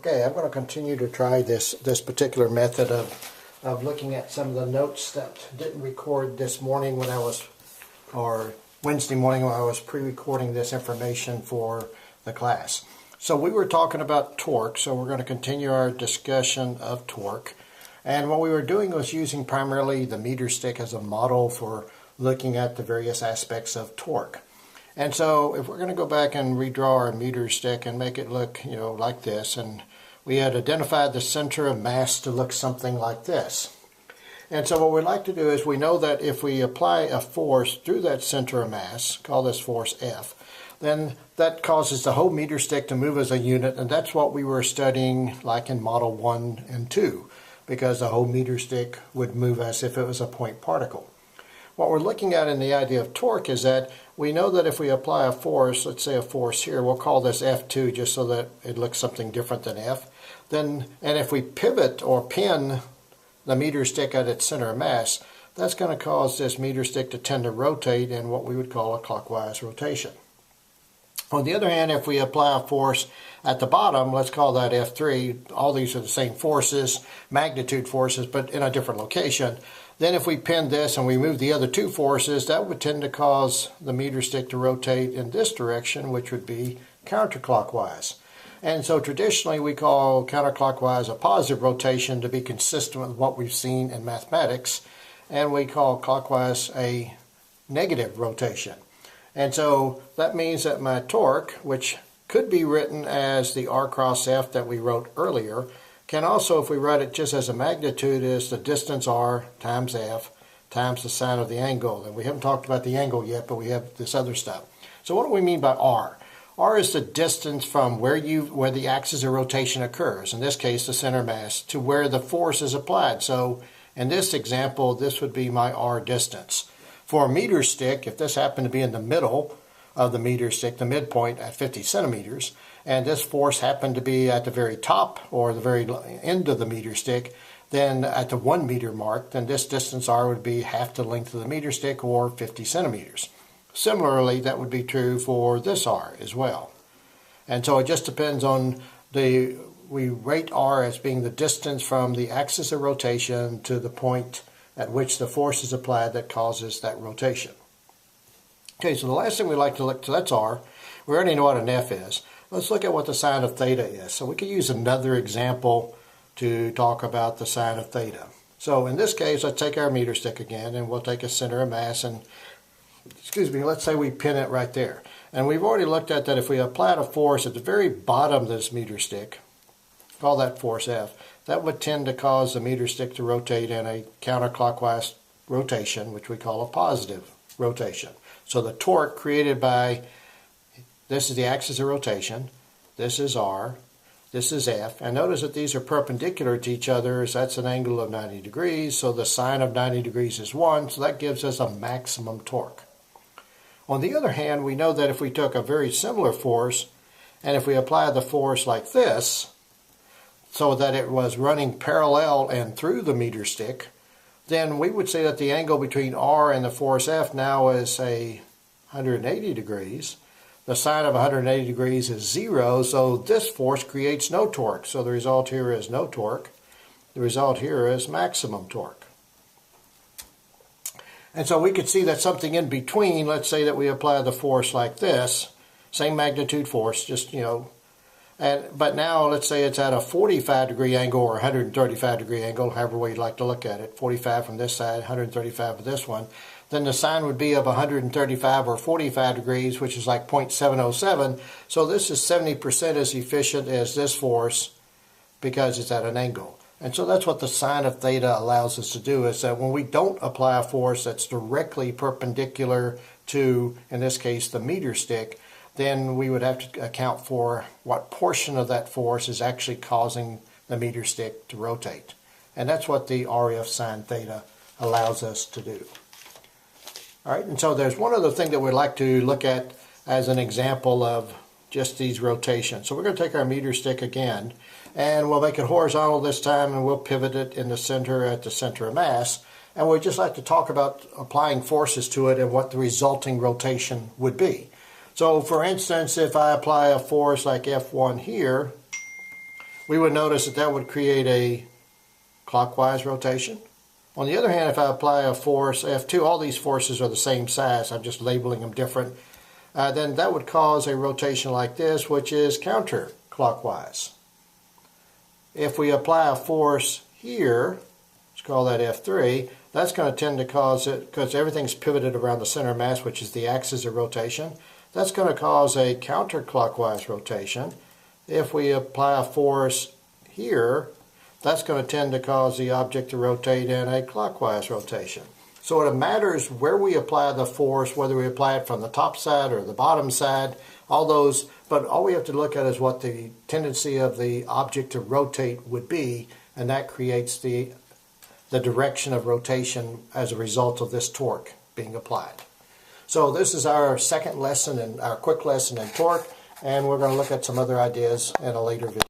Okay, I'm going to continue to try this particular method of looking at some of the notes that didn't record this morning when I was, or Wednesday morning when I was pre-recording this information for the class. So we were talking about torque, so we're going to continue our discussion of torque. And what we were doing was using primarily the meter stick as a model for looking at the various aspects of torque. And so if we're going to go back and redraw our meter stick and make it look, like this, and we had identified the center of mass to look something like this. And so what we'd like to do is we know that if we apply a force through that center of mass, call this force F, then that causes the whole meter stick to move as a unit, and that's what we were studying like in Model 1 and 2, because the whole meter stick would move as if it was a point particle. What we're looking at in the idea of torque is that we know that if we apply a force, let's say a force here, we'll call this F2 just so that it looks something different than F. And if we pivot or pin the meter stick at its center of mass, that's going to cause this meter stick to tend to rotate in what we would call a clockwise rotation. On the other hand, if we apply a force at the bottom, let's call that F3, all these are the same forces, magnitude forces, but in a different location. Then if we pin this and we move the other two forces, that would tend to cause the meter stick to rotate in this direction, which would be counterclockwise. And so traditionally we call counterclockwise a positive rotation to be consistent with what we've seen in mathematics, and we call clockwise a negative rotation. And so that means that my torque, which could be written as the R cross F that we wrote earlier, can also, if we write it just as a magnitude, is the distance R times F times the sine of the angle. And we haven't talked about the angle yet, but we have this other stuff. So what do we mean by R? R is the distance from where the axis of rotation occurs, in this case the center mass, to where the force is applied. So in this example, this would be my R distance. For a meter stick, if this happened to be in the middle of the meter stick, the midpoint at 50 centimeters, and this force happened to be at the very top or the very end of the meter stick, then at the 1 meter mark, then this distance R would be half the length of the meter stick, or 50 centimeters. Similarly, that would be true for this R as well. And so it just depends on we rate R as being the distance from the axis of rotation to the point at which the force is applied that causes that rotation. Okay, so the last thing we like to look to, that's R. We already know what an F is. Let's look at what the sine of theta is. So we could use another example to talk about the sine of theta. So in this case, let's take our meter stick again, and we'll take a center of mass, and let's say we pin it right there. And we've already looked at that if we applied a force at the very bottom of this meter stick, call that force F, that would tend to cause the meter stick to rotate in a counterclockwise rotation, which we call a positive rotation. So the torque created by, this is the axis of rotation, this is R, this is F, and notice that these are perpendicular to each other, so that's an angle of 90 degrees, so the sine of 90 degrees is 1, so that gives us a maximum torque. On the other hand, we know that if we took a very similar force, and if we apply the force like this, so that it was running parallel and through the meter stick, then we would say that the angle between R and the force F now is, say, 180 degrees. The sine of 180 degrees is 0, so this force creates no torque. So the result here is no torque. The result here is maximum torque. And so we could see that something in between, let's say that we apply the force like this, same magnitude force, just, but now let's say it's at a 45 degree angle or 135 degree angle, however way you'd like to look at it, 45 from this side, 135 from this one, then the sine would be of 135 or 45 degrees, which is like 0.707. So this is 70% as efficient as this force because it's at an angle. And so that's what the sine of theta allows us to do, is that when we don't apply a force that's directly perpendicular to, in this case, the meter stick, then we would have to account for what portion of that force is actually causing the meter stick to rotate. And that's what the RF sine theta allows us to do. All right, and so there's one other thing that we'd like to look at as an example of just these rotations. So we're going to take our meter stick again, and we'll make it horizontal this time, and we'll pivot it in the center at the center of mass. And we'd just like to talk about applying forces to it and what the resulting rotation would be. So for instance, if I apply a force like F1 here, we would notice that that would create a clockwise rotation. On the other hand, if I apply a force F2, all these forces are the same size, I'm just labeling them different, then that would cause a rotation like this, which is counterclockwise. If we apply a force here, let's call that F3, that's going to tend to cause it, because everything's pivoted around the center of mass, which is the axis of rotation, that's going to cause a counterclockwise rotation. If we apply a force here, that's going to tend to cause the object to rotate in a clockwise rotation. So it matters where we apply the force, whether we apply it from the top side or the bottom side, all those, but all we have to look at is what the tendency of the object to rotate would be, and that creates the direction of rotation as a result of this torque being applied. So this is our second lesson and our quick lesson in torque, and we're going to look at some other ideas in a later video.